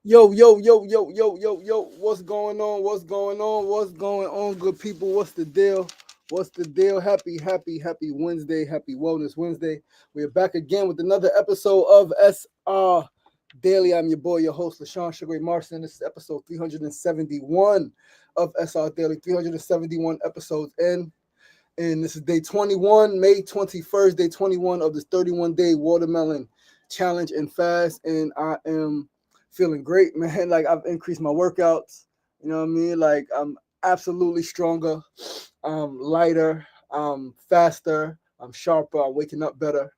Yo. What's going on? What's going on? What's going on, good people? What's the deal? What's the deal? Happy Wednesday. Happy Wellness Wednesday. We're back again with another episode of SR Daily. I'm your boy, your host, LaShawn Sugar Marston. This is episode 371 of SR Daily. 371 episodes in. And this is day 21, May 21st, day 21 of this 31-day watermelon challenge and fast. And I am feeling great, man. Like, I've increased my workouts. You know what I mean? Like, I'm absolutely stronger. I'm lighter. I'm faster. I'm sharper. I'm waking up better.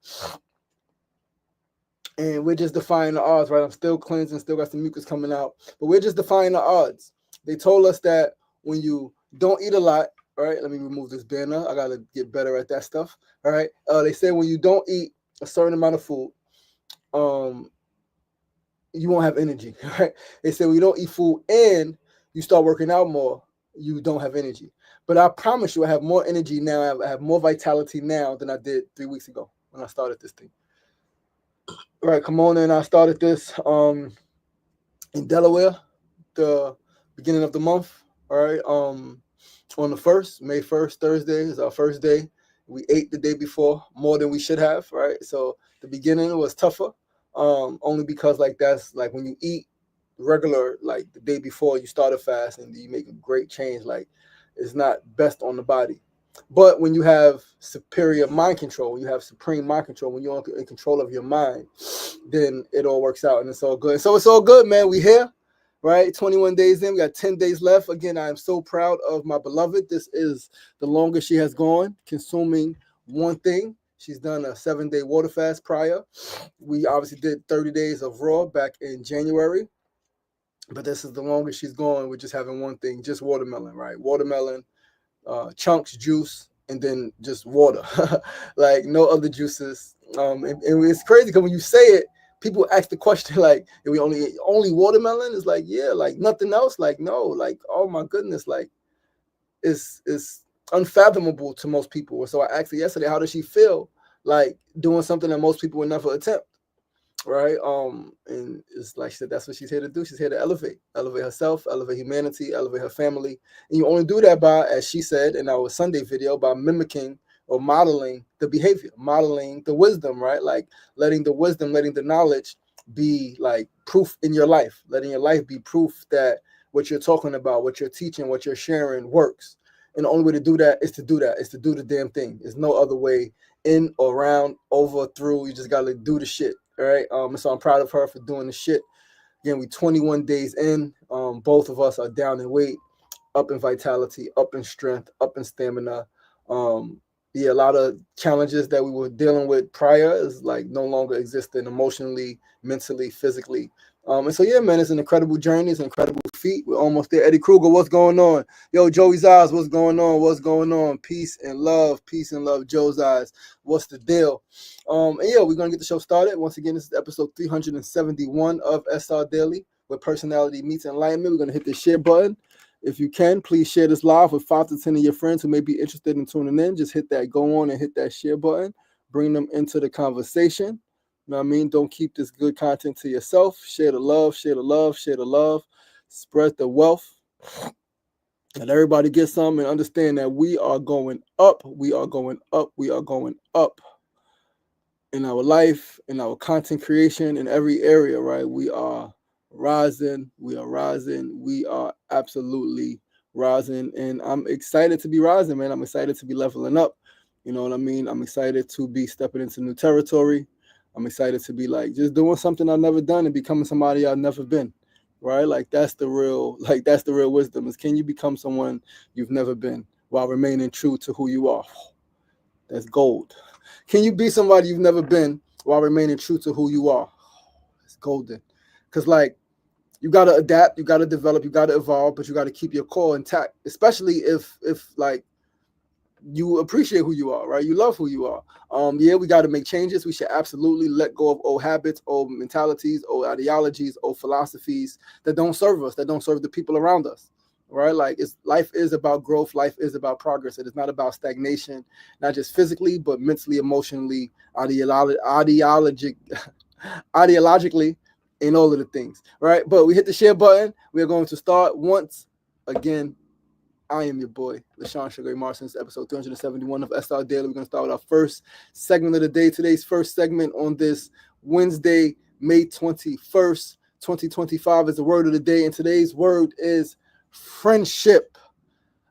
And we're just defying the odds, right? I'm still cleansing, still got some mucus coming out. But we're just defying the odds. They told us that when you don't eat a lot, all right, let me remove this banner. I got to get better at that stuff. All right. They say when you don't eat a certain amount of food, you won't have energy. Right. They say when you don't eat food and you start working out more, you don't have energy. But I promise you, I have more energy now. I have more vitality now than I did 3 weeks ago when I started this thing. All right, come on in. I started this in Delaware, the beginning of the month. All right. On the 1st, May 1st, Thursday is our first day. We ate the day before more than we should have, right? So the beginning was tougher, only because like that's like when you eat regular, like the day before you start a fast and you make a great change, like it's not best on the body. But when you have superior mind control, when you have supreme mind control, when you're in control of your mind, then it all works out and it's all good. So it's all good, man. We here. Right, 21 days in, we got 10 days left. Again, I am so proud of my beloved. This is the longest she has gone, consuming one thing. She's done a 7-day water fast prior. We obviously did 30 days of raw back in January, but this is the longest she's gone with just having one thing, just watermelon, right? Watermelon, chunks, juice, and then just water, like no other juices. And it's crazy because when you say it, people ask the question like, "Are we only watermelon?" It's like, yeah, like nothing else. Like, no, like, oh my goodness, like it's unfathomable to most people. So I asked her yesterday, how does she feel like doing something that most people would never attempt? Right. And it's like she said, that's what she's here to do. She's here to elevate herself, elevate humanity, elevate her family. And you only do that by, as she said in our Sunday video, by mimicking or modeling the behavior, modeling the wisdom, right? Like letting the wisdom, letting the knowledge be like proof in your life, letting your life be proof that what you're talking about, what you're teaching, what you're sharing works. And the only way to do that is to do that, is to do the damn thing. There's no other way in, around, over, through. You just got to do the shit. All right. So I'm proud of her for doing the shit. Again, we 21 days in. Both of us are down in weight, up in vitality, up in strength, up in stamina. A lot of challenges that we were dealing with prior is like no longer existing emotionally, mentally, physically. And so, yeah, man, it's an incredible journey. It's an incredible feat. We're almost there. Eddie Kruger, what's going on? Yo, Joey's Eyes, what's going on? What's going on? Peace and love, Joe's Eyes. What's the deal? And yeah, we're going to get the show started. Once again, this is episode 371 of SR Daily, where personality meets enlightenment. We're going to hit the share button. If you can, please share this live with 5 to 10 of your friends who may be interested in tuning in. Just hit that go on and hit that share button. Bring them into the conversation. You know what I mean? Don't keep this good content to yourself. Share the love, share the love, share the love. Spread the wealth. And everybody get some and understand that we are going up. We are going up. We are going up in our life, in our content creation, in every area, right? We are rising. We are rising. We are absolutely rising. And I'm excited to be rising, man. I'm excited to be leveling up. You know what I mean? I'm excited to be stepping into new territory. I'm excited to be like just doing something I've never done and becoming somebody I've never been. Right? Like that's the real wisdom is, can you become someone you've never been while remaining true to who you are? That's gold. Can you be somebody you've never been while remaining true to who you are? It's golden. Because like you got to adapt, you got to develop, you got to evolve, but you got to keep your core intact, especially if like you appreciate who you are, right? You love who you are. We got to make changes. We should absolutely let go of old habits, old mentalities, old ideologies, old philosophies that don't serve us, that don't serve the people around us, right? Like life is about growth. Life is about progress. It is not about stagnation, not just physically, but mentally, emotionally, ideologically, and all of the things, right? But we hit the share button. We are going to start once again. I am your boy, LaShawn Sugar Martin. This is episode 371 of SRDaily. We're going to start with our first segment of the day. Today's first segment on this Wednesday, May 21st, 2025 is the word of the day. And today's word is friendship.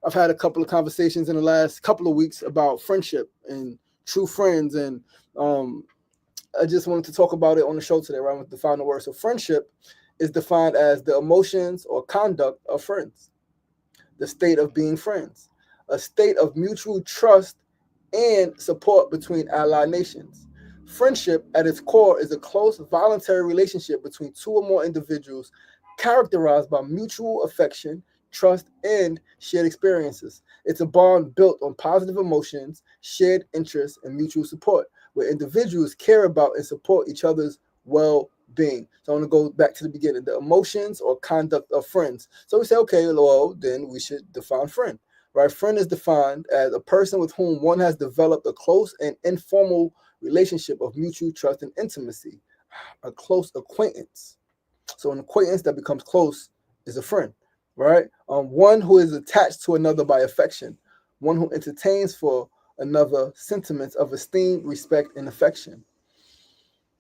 I've had a couple of conversations in the last couple of weeks about friendship and true friends. And I just wanted to talk about it on the show today, right? I'm going to define the word. So friendship is defined as the emotions or conduct of friends. The state of being friends, a state of mutual trust and support between allied nations. Friendship at its core is a close voluntary relationship between two or more individuals characterized by mutual affection, trust, and shared experiences. It's a bond built on positive emotions, shared interests, and mutual support, where individuals care about and support each other's well-being. So I want to go back to the beginning, the emotions or conduct of friends. So we say, okay, well, then we should define friend, right? Friend is defined as a person with whom one has developed a close and informal relationship of mutual trust and intimacy, a close acquaintance. So an acquaintance that becomes close is a friend, right? One who is attached to another by affection, one who entertains for another sentiments of esteem, respect, and affection.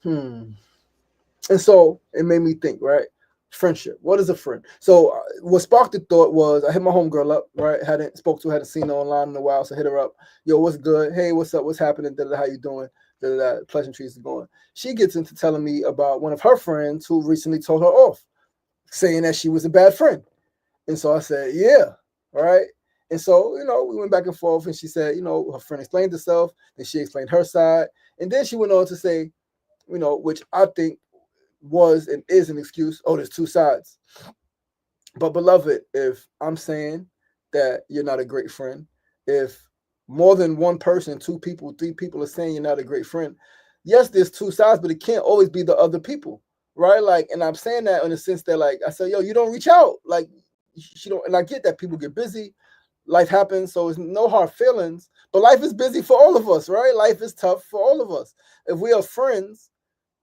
And so it made me think, right? Friendship. What is a friend? So what sparked the thought was I hit my homegirl up, right? Hadn't seen her online in a while, so I hit her up. Yo, what's good? Hey, what's up? What's happening? How you doing? Pleasantries is going. She gets into telling me about one of her friends who recently told her off, saying that she was a bad friend. And so I said, yeah, right. And so, we went back and forth, and she said, her friend explained herself, then she explained her side. And then she went on to say, which I think was and is an excuse. Oh, there's two sides. But beloved, if I'm saying that you're not a great friend, if more than one person, two people, three people are saying you're not a great friend, yes, there's two sides, but it can't always be the other people, right? Like, and I'm saying that in the sense that, like, I say, yo, you don't reach out, like, you don't. And I get that people get busy, life happens, so it's no hard feelings. But life is busy for all of us, right? Life is tough for all of us. If we are friends,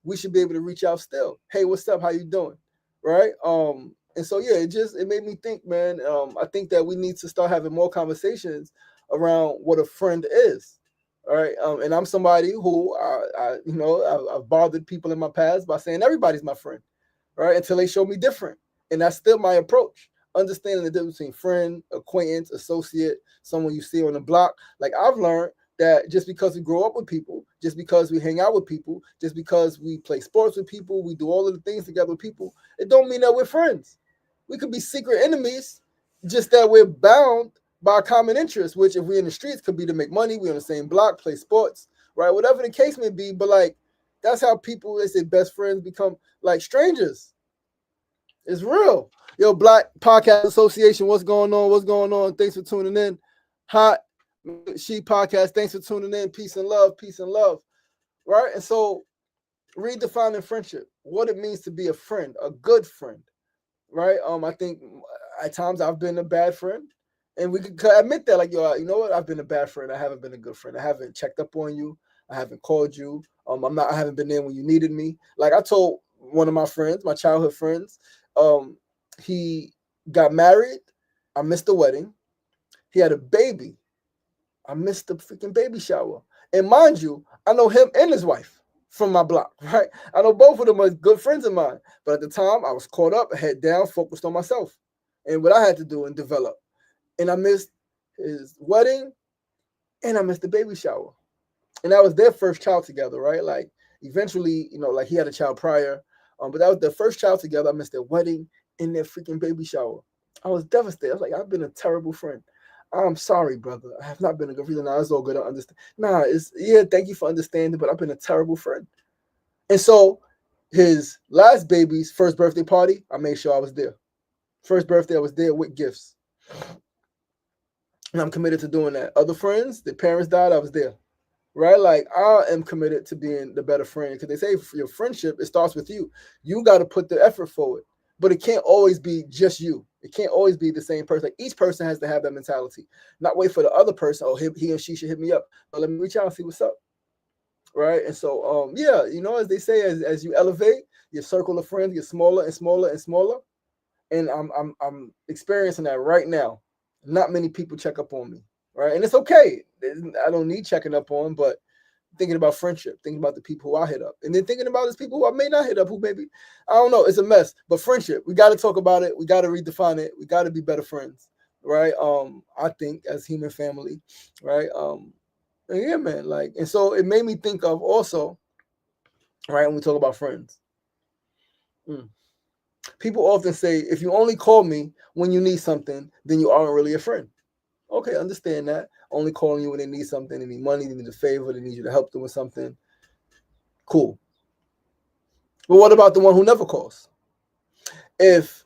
we should be able to reach out still. Hey, what's up? How you doing? Right? And so yeah, it made me think, man. I think that we need to start having more conversations around what a friend is. All right. And I'm somebody who I've bothered people in my past by saying everybody's my friend, right? Until they show me different. And that's still my approach. Understanding the difference between friend, acquaintance, associate, someone you see on the block. Like I've learned that just because we grow up with people, just because we hang out with people, just because we play sports with people, we do all of the things together with people, it don't mean that we're friends. We could be secret enemies, just that we're bound by a common interest, which if we're in the streets could be to make money, we're on the same block, play sports, right? Whatever the case may be, but like that's how people, they say best friends become like strangers. It's real. Yo, Black Podcast Association, what's going on? What's going on? Thanks for tuning in. Hot She Podcast, thanks for tuning in. Peace and love, right? And so redefining friendship, what it means to be a friend, a good friend, right? I think at times I've been a bad friend, and we could admit that, like, yo, you know what? I've been a bad friend. I haven't been a good friend. I haven't checked up on you. I haven't called you. I haven't been there when you needed me. Like I told one of my friends, my childhood friends, he got married. I missed the wedding. He had a baby. I missed the freaking baby shower. And mind you, I know him and his wife from my block, right? I know both of them are good friends of mine. But at the time, I was caught up, head down, focused on myself and what I had to do and develop. And I missed his wedding and I missed the baby shower. And that was their first child together, right? Like eventually, like he had a child prior. But that was their first child together. I missed their wedding and their freaking baby shower. I was devastated. I was like, I've been a terrible friend. I'm sorry, brother. I have not been a good friend. Nah, it's all good. I understand. Thank you for understanding, but I've been a terrible friend. And so his last baby's first birthday party, I made sure I was there. First birthday, I was there with gifts. And I'm committed to doing that. Other friends, their parents died, I was there. Right? Like I am committed to being the better friend. Because they say for your friendship, it starts with you. You got to put the effort forward. But it can't always be just you. It can't always be the same person. Like each person has to have that mentality. Not wait for the other person. Oh, he or she should hit me up. But let me reach out and see what's up. right? And so, yeah, as they say, as you elevate, your circle of friends gets smaller and smaller and smaller. And I'm experiencing that right now. Not many people check up on me, right? And it's okay. I don't need checking up on, but thinking about friendship, thinking about the people who I hit up, and then thinking about these people who I may not hit up, who maybe, I don't know, it's a mess. But friendship, we got to talk about it. We got to redefine it. We got to be better friends, right? I think as human family, right? And yeah, man, and so it made me think of also, right, when we talk about friends. People often say, if you only call me when you need something, then you aren't really a friend. Okay, understand that. Only calling you when they need something, they need money, they need a favor, they need you to help them with something. Cool. But what about the one who never calls? If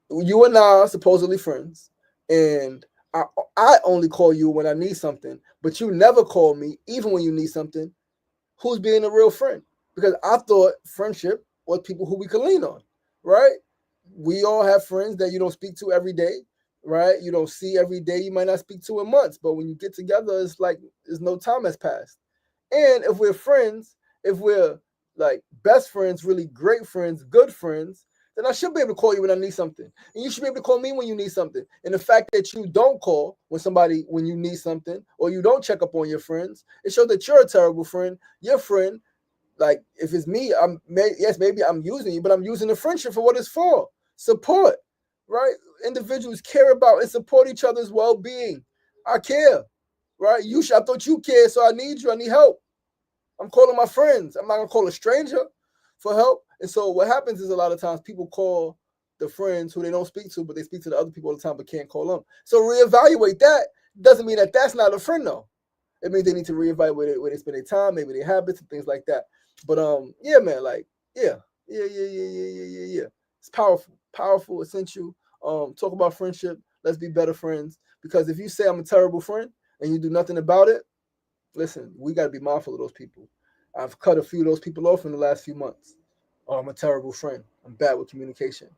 you and I are supposedly friends, and I only call you when I need something, but you never call me even when you need something, who's being a real friend? Because I thought friendship was people who we could lean on, right? We all have friends that you don't speak to every day, right? You don't see every day. You might not speak to in months, but when you get together, it's like there's no time has passed. And if we're friends, if we're like best friends, really great friends, good friends, then I should be able to call you when I need something. And you should be able to call me when you need something. And the fact that you don't call when you need something, or you don't check up on your friends, it shows that you're a terrible friend. Your friend, like if it's me, maybe I'm using you, but I'm using the friendship for what it's for. Support, right? Individuals care about and support each other's well-being. I care, right? I thought you cared, so I need you. I need help. I'm calling my friends. I'm not gonna call a stranger for help. And so what happens is a lot of times people call the friends who they don't speak to, but they speak to the other people all the time, but can't call them. So reevaluate that. Doesn't mean that that's not a friend though. It means they need to reevaluate where they spend their time, maybe their habits and things like that. But yeah, man, yeah. It's powerful, essential. Talk about friendship. Let's be better friends. Because if you say I'm a terrible friend and you do nothing about it, listen, we got to be mindful of those people. I've cut a few of those people off in the last few months. Oh, I'm a terrible friend. I'm bad with communication.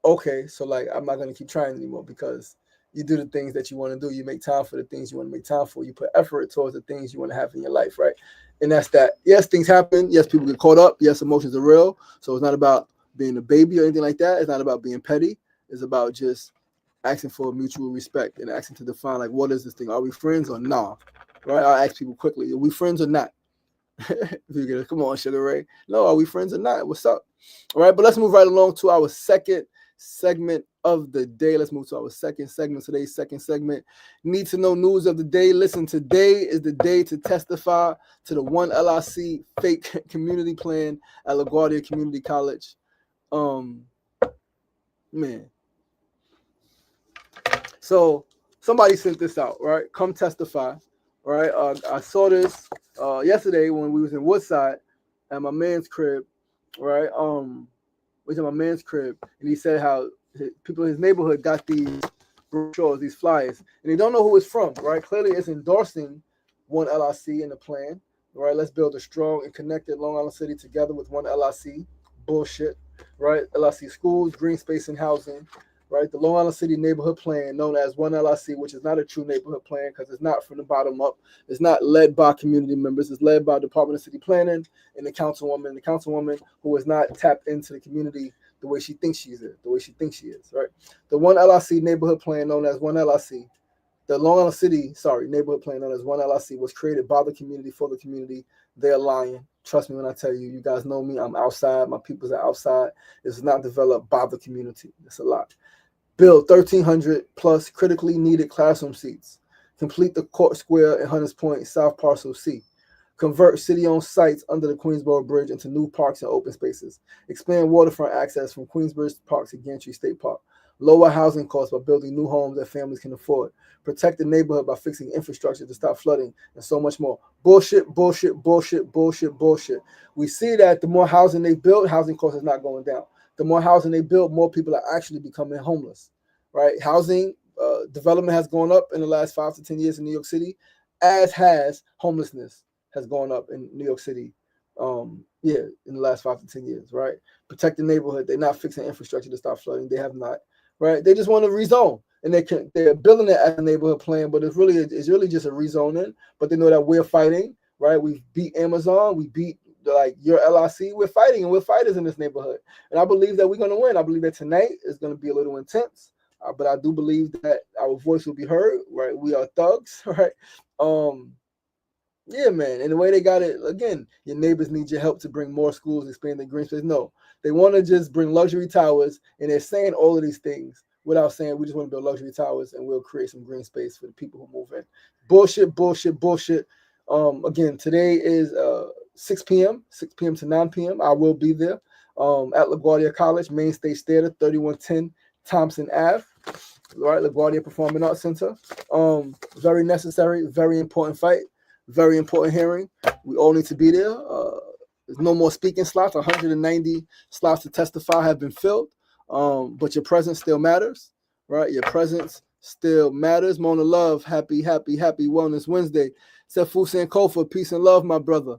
Okay, so I'm not gonna keep trying anymore because you do the things that you want to do. You make time for the things you want to make time for. You put effort towards the things you want to have in your life, right? And that's that. Yes, things happen. Yes, people get caught up. Yes, emotions are real. So it's not about being a baby or anything like that. It's not about being petty. It's about just asking for mutual respect and asking to define what is this thing? Are we friends or nah? Right? I'll ask people quickly, are we friends or not? Come on, Sugar Ray. No, are we friends or not? What's up? All right, but let's move right along to our second segment of the day. Let's move to our second segment. Today's second segment, need to know news of the day. Listen, today is the day to testify to the One LIC fake community plan at LaGuardia Community College. Man. So somebody sent this out, right? Come testify, right? I saw this yesterday when we was in Woodside at my man's crib, right? Was in my man's crib, and he said how people in his neighborhood got these brochures, these flyers, and they don't know who it's from, right? Clearly, it's endorsing One LIC in the plan, right? Let's build a strong and connected Long Island City together with One LIC. Bullshit, right? LIC schools, green space, and housing. Right, the Long Island City neighborhood plan, known as One LIC, which is not a true neighborhood plan because it's not from the bottom up. It's not led by community members. It's led by Department of City Planning and the councilwoman who is not tapped into the community the way she thinks she is, right? The One LIC neighborhood plan, known as One LIC, the Long Island City, neighborhood plan known as One LIC, was created by the community for the community. They're lying. Trust me when I tell you, you guys know me. I'm outside. My peoples are outside. It's not developed by the community. It's a lot. Build 1,300 plus critically needed classroom seats. Complete the court square in Hunters Point, South Parcel C. Convert city-owned sites under the Queensboro Bridge into new parks and open spaces. Expand waterfront access from Queensbridge Park to Gantry State Park. Lower housing costs by building new homes that families can afford. Protect the neighborhood by fixing infrastructure to stop flooding, and so much more. Bullshit. We see that the more housing they build, housing costs is not going down. The more housing they build, more people are actually becoming homeless, right? Housing development has gone up in the last 5 to 10 years in New York City, as has homelessness has gone up in New York City. In the last 5 to 10 years, right? Protect the neighborhood. They're not fixing infrastructure to stop flooding. They have not, right? They just want to rezone, and they're building it as a neighborhood plan, but it's really just a rezoning. But they know that we're fighting. right? We beat Amazon, we beat like your LIC. We're fighting, and we're fighters in this neighborhood. And I believe that we're going to win. I believe that tonight is going to be a little intense, but I do believe that our voice will be heard, right? We are thugs, right? Yeah, man. And the way they got it, again, your neighbors need your help to bring more schools, expand the green space. No, they want to just bring luxury towers, and they're saying all of these things without saying we just want to build luxury towers and we'll create some green space for the people who move in. Bullshit, bullshit, bullshit. Again, today is 6 p.m., 6 p.m. to 9 p.m. I will be there at LaGuardia College, Main Stage Theater, 3110 Thompson Ave. Right, LaGuardia Performing Arts Center. Very necessary, very important fight. Very important hearing. We all need to be there. There's no more speaking slots. 190 slots to testify have been filled. But your presence still matters, right? Your presence still matters. Mona Love, happy Wellness Wednesday. Sefu Sankofa, peace and love, my brother.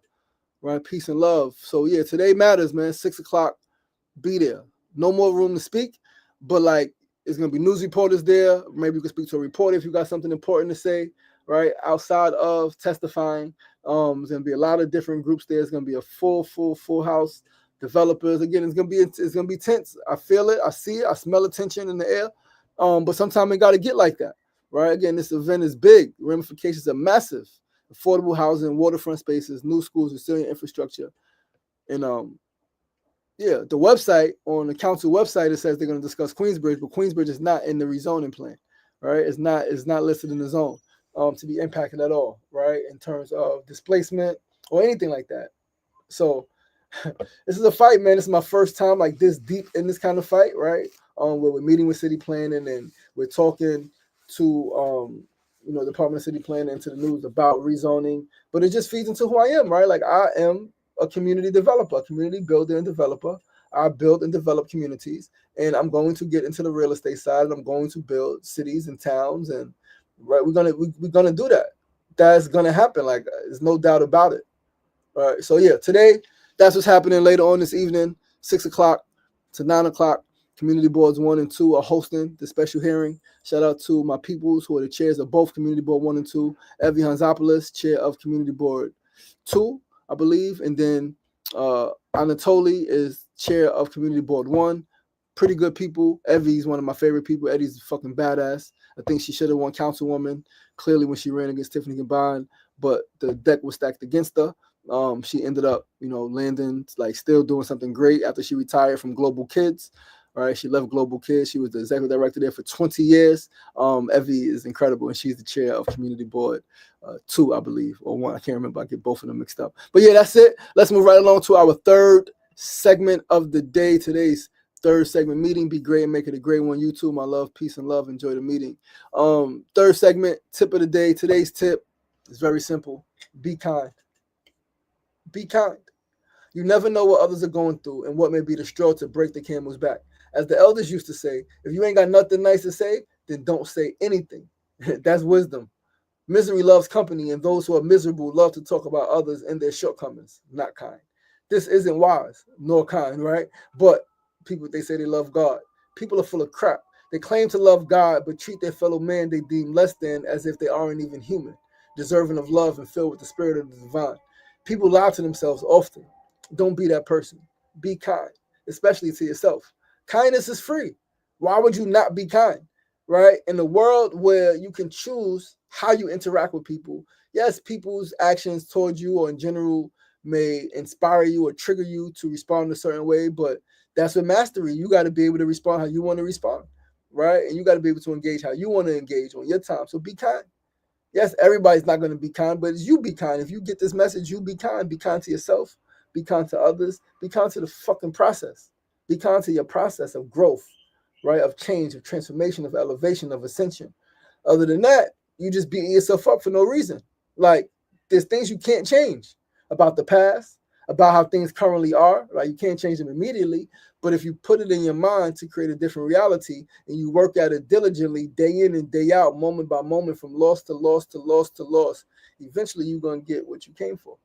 Right, peace and love. So yeah, today matters, man. 6 o'clock, be there. No more room to speak, but like it's gonna be news reporters there. Maybe you can speak to a reporter if you got something important to say. Right, outside of testifying, there's gonna be a lot of different groups there. It's gonna be a full house. Developers, again, it's gonna be tense. I feel it, I see it, I smell the tension in the air. But sometimes it gotta get like that, right? Again, this event is big. Ramifications are massive. Affordable housing, waterfront spaces, new schools, resilient infrastructure, and yeah, the website on the council website it says they're gonna discuss Queensbridge, but Queensbridge is not in the rezoning plan, right? It's not listed in the zone. To be impacted at all, right? In terms of displacement or anything like that. So this is a fight, man. This is my first time like this deep in this kind of fight, right? Where we're meeting with city planning and we're talking to Department of City Planning and to the news about rezoning. But it just feeds into who I am, right? Like I am a community developer, a community builder and developer. I build and develop communities, and I'm going to get into the real estate side, and I'm going to build cities and towns and right, we're gonna do that. That's gonna happen. Like there's no doubt about it. All right. So yeah, today that's what's happening later on this evening, 6 o'clock to 9 o'clock. Community boards 1 and 2 are hosting the special hearing. Shout out to my peoples who are the chairs of both community board 1 and 2. Evie Hanzopoulos, chair of community board 2, I believe, and then Anatoly is chair of community board 1. Pretty good people. Evie's one of my favorite people. Eddie's fucking badass. I think she should have won councilwoman clearly when she ran against Tiffany Combine, but the deck was stacked against her. She ended up, landing, like still doing something great after she retired from Global Kids. All right, she left Global Kids. She was the executive director there for 20 years. Evie is incredible, and she's the chair of Community Board 2, I believe, or 1. I can't remember. I get both of them mixed up. But yeah, that's it. Let's move right along to our third segment of the day. Today's third segment meeting. Be great and make it a great one. You too, my love. Peace and love. Enjoy the meeting. Third segment, tip of the day. Today's tip is very simple. Be kind. Be kind. You never know what others are going through and what may be the straw to break the camel's back. As the elders used to say, if you ain't got nothing nice to say, then don't say anything. That's wisdom. Misery loves company, and those who are miserable love to talk about others and their shortcomings. Not kind. This isn't wise nor kind, right? But people, they say they love God. People are full of crap. They claim to love God, but treat their fellow man they deem less than as if they aren't even human, deserving of love and filled with the spirit of the divine. People lie to themselves often. Don't be that person. Be kind, especially to yourself. Kindness is free. Why would you not be kind, right? In a world where you can choose how you interact with people, yes, people's actions towards you or in general may inspire you or trigger you to respond in a certain way, but that's with mastery. You got to be able to respond how you want to respond, right? And you got to be able to engage how you want to engage on your time. So be kind. Yes, everybody's not going to be kind, but you be kind. If you get this message, you be kind. Be kind to yourself. Be kind to others. Be kind to the fucking process. Be kind to your process of growth, right? Of change, of transformation, of elevation, of ascension. Other than that, you just beating yourself up for no reason. Like, there's things you can't change about the past, about how things currently are. Like, you can't change them immediately. But if you put it in your mind to create a different reality and you work at it diligently, day in and day out, moment by moment, from loss to loss to loss to loss, eventually you're going to get what you came for.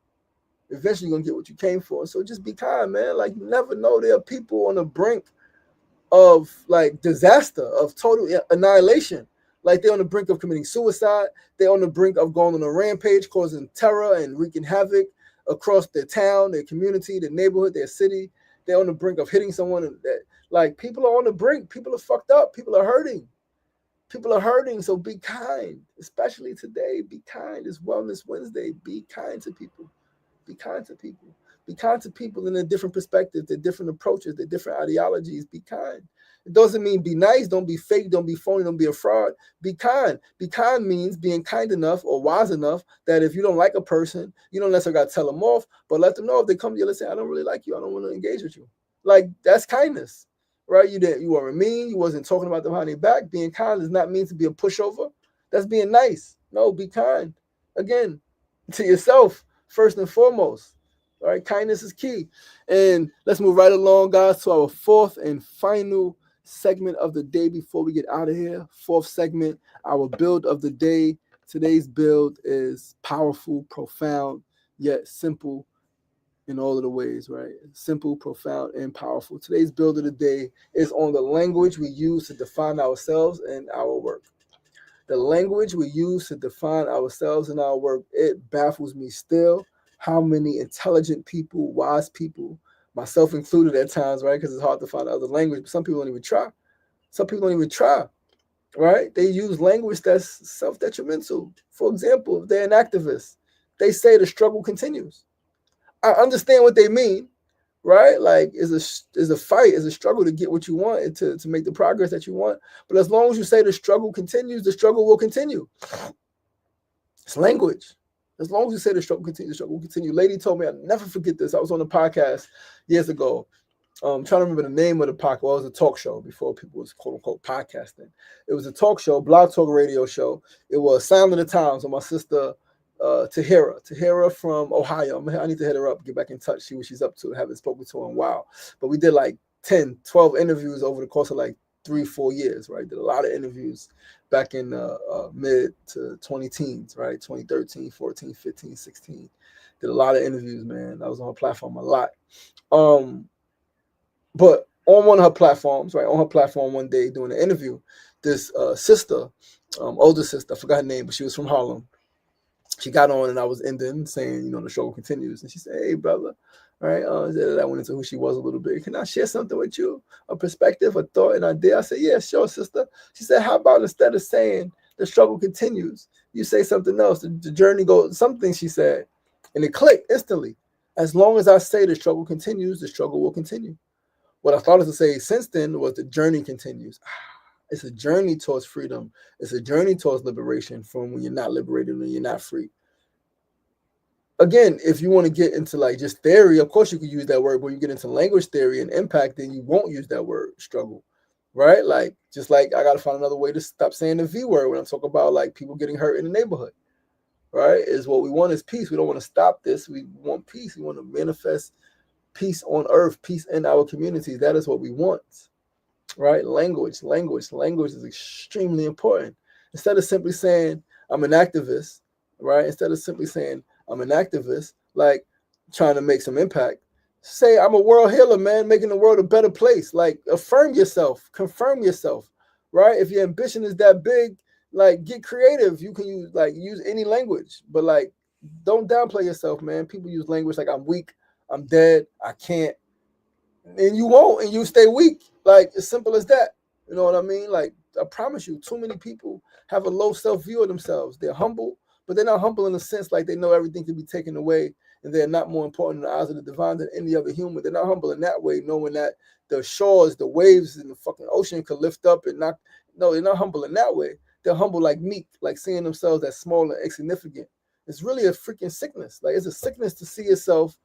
Eventually you're going to get what you came for. So just be kind, man. Like, you never know. There are people on the brink of, like, disaster, of total annihilation. Like they're on the brink of committing suicide. They're on the brink of going on a rampage, causing terror and wreaking havoc across their town, their community, their neighborhood, their city. They're on the brink of hitting someone. Like people are on the brink. People are fucked up. People are hurting. People are hurting. So be kind, especially today. Be kind. It's Wellness Wednesday. Be kind to people. Be kind to people. Be kind to people in their different perspectives, their different approaches, their different ideologies. Be kind. It doesn't mean be nice. Don't be fake. Don't be phony. Don't be a fraud. Be kind. Be kind means being kind enough or wise enough that if you don't like a person, you don't necessarily got to tell them off, but let them know if they come to you and say, I don't really like you. I don't want to engage with you. Like, that's kindness, right? You weren't mean. You wasn't talking about them behind their back. Being kind does not mean to be a pushover. That's being nice. No, be kind. Again, to yourself, first and foremost. All right, kindness is key. And let's move right along, guys, to our fourth and final segment of the day before we get out of here. Fourth segment, our build of the day. Today's build is powerful, profound, yet simple in all of the ways, right? Simple, profound, and powerful. Today's build of the day is on the language we use to define ourselves and our work. The language we use to define ourselves and our work, it baffles me still how many intelligent people, wise people, myself included at times, right? Because it's hard to find other language, but some people don't even try. Some people don't even try, right? They use language that's self-detrimental. For example, if they're an activist, they say the struggle continues. I understand what they mean, right? Like, is a fight, is a struggle to get what you want and to make the progress that you want. But as long as you say the struggle continues, the struggle will continue. It's language. As long as you say the struggle continues, the struggle will continue. Lady told me, I'll never forget this. I was on a podcast years ago. I'm trying to remember the name of the podcast. Well, it was a talk show before people was quote unquote podcasting. It was a talk show, blog talk radio show. It was Sound of the Times with my sister Tahira from Ohio. I need to hit her up, get back in touch, see what she's up to. I haven't spoken to her in a while. But we did like 10, 12 interviews over the course of like 3-4 years, right? Did a lot of interviews back in mid to 20 teens, right? 2013, 14, 15, 16. Did a lot of interviews, man. I was on her platform a lot. But on one of her platforms, right? On her platform one day doing an interview, this sister, older sister, I forgot her name, but she was from Harlem. She got on and I was ending saying, the struggle continues. And she said, hey, brother, right? I went into who she was a little bit. Can I share something with you? A perspective, a thought, an idea? I said, yeah, sure, sister. She said, how about instead of saying the struggle continues, you say something else? The journey goes, something she said. And it clicked instantly. As long as I say the struggle continues, the struggle will continue. What I thought to say since then was the journey continues. It's a journey towards freedom. It's a journey towards liberation from when you're not liberated, when you're not free. Again, if you want to get into like just theory, of course you could use that word, but when you get into language theory and impact, then you won't use that word, struggle, right? Like, just like I got to find another way to stop saying the V word when I'm talking about like people getting hurt in the neighborhood, right? Is what we want is peace. We don't want to stop this. We want peace. We want to manifest peace on earth, peace in our communities. That is what we want. Right? Language is extremely important. Instead of simply saying I'm an activist, right? Instead of simply saying I'm an activist, like trying to make some impact, say I'm a world healer, man, making the world a better place. Like, affirm yourself, confirm yourself, right? If your ambition is that big, like, get creative. You can use any language, but like, don't downplay yourself, man. People use language like I'm weak, I'm dead, I can't. And you won't, and you stay weak. Like, as simple as that. You know what I mean? Like, I promise you, too many people have a low self-view of themselves. They're humble, but they're not humble in a sense like they know everything can be taken away and they're not more important in the eyes of the divine than any other human. They're not humble in that way, knowing that the shores, the waves in the fucking ocean could lift up and not. No, they're not humble in that way. They're humble like meek, like seeing themselves as small and insignificant. It's really a freaking sickness. Like, it's a sickness to see yourself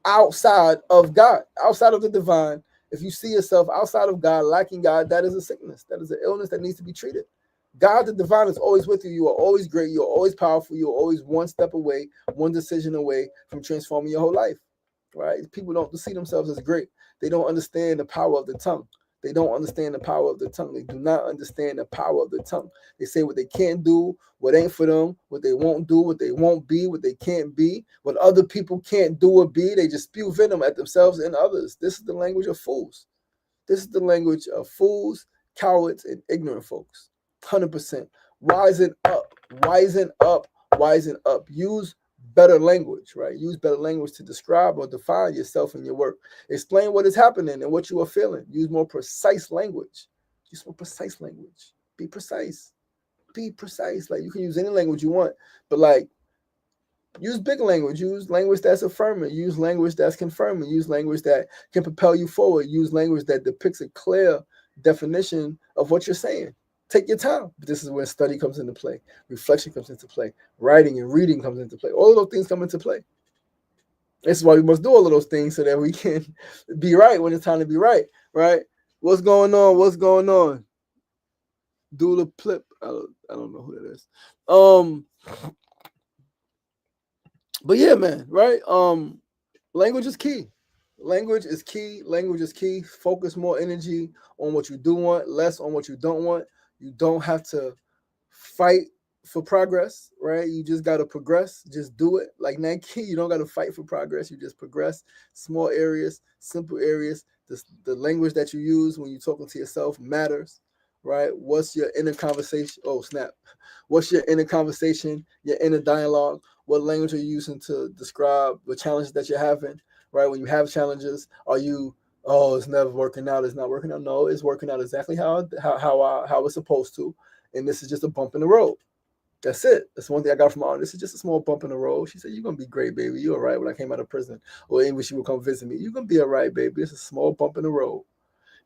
outside of God, outside of the divine. If you see yourself outside of God, lacking God, that is a sickness. That is an illness that needs to be treated. God, the divine, is always with you. You are always great. You are always powerful. You are always one step away, one decision away from transforming your whole life, right? People don't see themselves as great. They don't understand the power of the tongue. They don't understand the power of the tongue. They do not understand the power of the tongue. They say what they can't do, what ain't for them, what they won't do, what they won't be, what they can't be. What other people can't do or be, they just spew venom at themselves and others. This is the language of fools. This is the language of fools, cowards, and ignorant folks. 100%. Wisen up, wisen up, wisen up. Use better language, right? Use better language to describe or define yourself and your work. Explain what is happening and what you are feeling. Use more precise language. Use more precise language. Be precise. Be precise. Like, you can use any language you want, but like, use big language. Use language that's affirming. Use language that's confirming. Use language that can propel you forward. Use language that depicts a clear definition of what you're saying. Take your time. But this is where study comes into play. Reflection comes into play. Writing and reading comes into play. All of those things come into play. This is why we must do all of those things so that we can be right when it's time to be right, right? What's going on? What's going on? Dula Plip. I don't know who that is. But yeah, man, right? Language is key. Language is key. Language is key. Focus more energy on what you do want, less on what you don't want. You don't have to fight for progress, right? You just got to progress. Just do it. Like Nike, you don't got to fight for progress. You just progress. Small areas, simple areas. The language that you use when you're talking to yourself matters, right? What's your inner conversation? Oh, snap. What's your inner conversation, your inner dialogue? What language are you using to describe the challenges that you're having, right? When you have challenges, are you, oh, it's never working out, it's not working out? No, it's working out exactly how it's supposed to. And this is just a bump in the road. That's it. That's one thing I got from her. This is just a small bump in the road. She said, you're going to be great, baby. You're all right. When I came out of prison, or when she would come visit me, you're going to be all right, baby. It's a small bump in the road.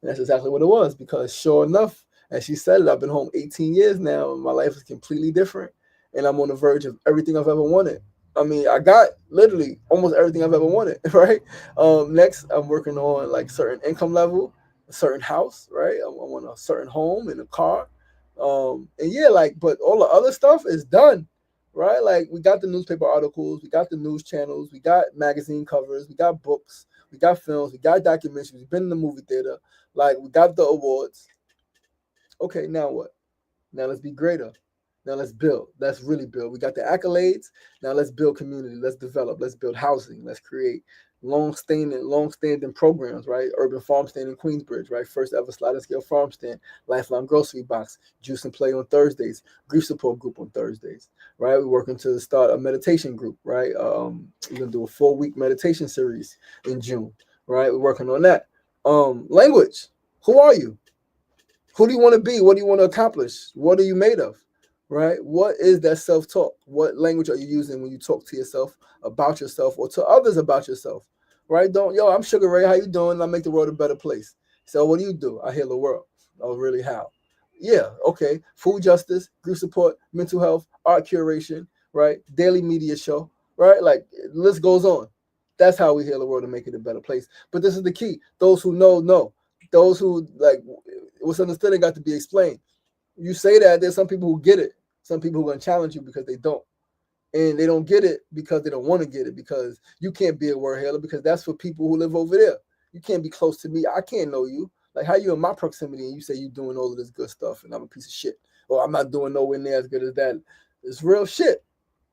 And that's exactly what it was, because sure enough, as she said it, I've been home 18 years now, and my life is completely different. And I'm on the verge of everything I've ever wanted. I mean, I got literally almost everything I've ever wanted, right? Next, I'm working on like certain income level, a certain house, right? I want a certain home and a car. And yeah, like, but all the other stuff is done, right? Like, we got the newspaper articles, we got the news channels, we got magazine covers, we got books, we got films, we got documentaries, we've been in the movie theater, like, we got the awards. Okay, now what? Now let's be greater. Now let's build. Let's really build. We got the accolades. Now let's build community. Let's develop. Let's build housing. Let's create long-standing programs, right? Urban farm stand in Queensbridge, right? First ever sliding scale farm stand, lifeline grocery box, juice and play on Thursdays, grief support group on Thursdays, right? We're working to start a meditation group, right? We're gonna do a 4-week meditation series in June, right? We're working on that. Language. Who are you? Who do you want to be? What do you want to accomplish? What are you made of? Right? What is that self-talk? What language are you using when you talk to yourself about yourself or to others about yourself? Right? I'm Sugar Ray. How you doing? I make the world a better place. So what do? I heal the world. Oh, really? How? Yeah, okay. Food justice, grief support, mental health, art curation, right? Daily media show, right? Like, the list goes on. That's how we heal the world and make it a better place. But this is the key. Those who know. Those who, like, what's understood and got to be explained. You say that, there's some people who get it. Some people who are going to challenge you because they don't. And they don't get it because they don't want to get it, because you can't be a word healer, because that's for people who live over there. You can't be close to me. I can't know you. Like, how you in my proximity and you say you're doing all of this good stuff and I'm a piece of shit, or I'm not doing nowhere near as good as that. It's real shit.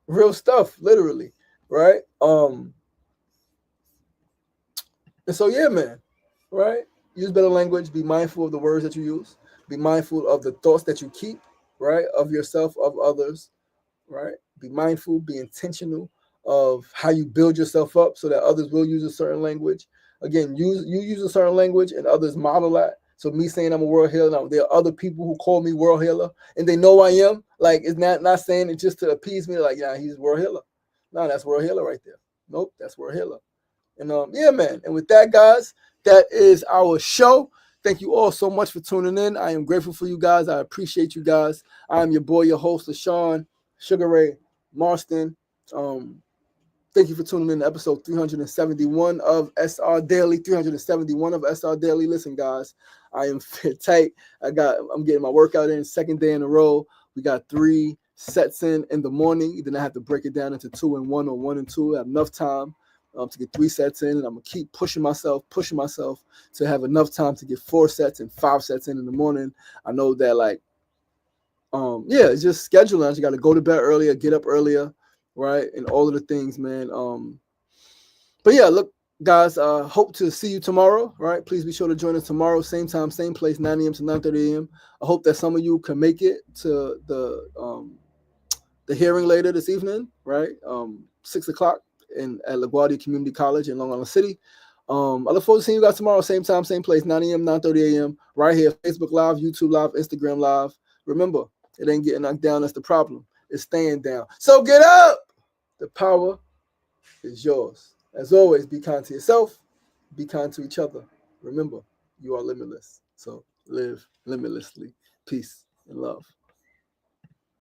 Real stuff, literally. Right? And so, yeah, man. Right? Use better language. Be mindful of the words that you use. Be mindful of the thoughts that you keep, right? Of yourself, of others, right? Be mindful, be intentional of how you build yourself up so that others will use a certain language. Again, you use a certain language and others model that. So me saying I'm a world healer, now there are other people who call me world healer and they know I am. Like, it's not saying it just to appease me, like, yeah, he's world healer. No, that's world healer right there. Nope, that's world healer. And yeah, man. And with that, guys, that is our show. Thank you all so much for tuning in. I am grateful for you guys. I appreciate you guys. I am your boy, your host, LaShawn Sugar Ray Marston. Thank you for tuning in to episode 371 of SR Daily. 371 of SR Daily. Listen, guys, I am fit tight. I'm getting my workout in, second day in a row. We got 3 sets in the morning. Then I have to break it down into 2 and 1 or 1 and 2. I have enough time to get 3 sets in, and I'm gonna keep pushing myself to have enough time to get 4 sets and 5 sets in the morning. I know that, like, it's just scheduling. I just got to go to bed earlier, get up earlier, right, and all of the things, man. But yeah, look, Guys, hope to see you tomorrow, right? Please be sure to join us tomorrow, same time, same place, 9 a.m. to 9:30 a.m. I hope that some of you can make it to the hearing later this evening, right? 6 o'clock at LaGuardia Community College in Long Island City. I look forward to seeing you guys tomorrow, same time, same place, 9 a.m., 9:30 a.m. right here, Facebook Live, YouTube Live, Instagram Live. Remember, it ain't getting knocked down. That's the problem. It's staying down. So get up. The power is yours. As always, be kind to yourself. Be kind to each other. Remember, you are limitless. So live limitlessly. Peace and love.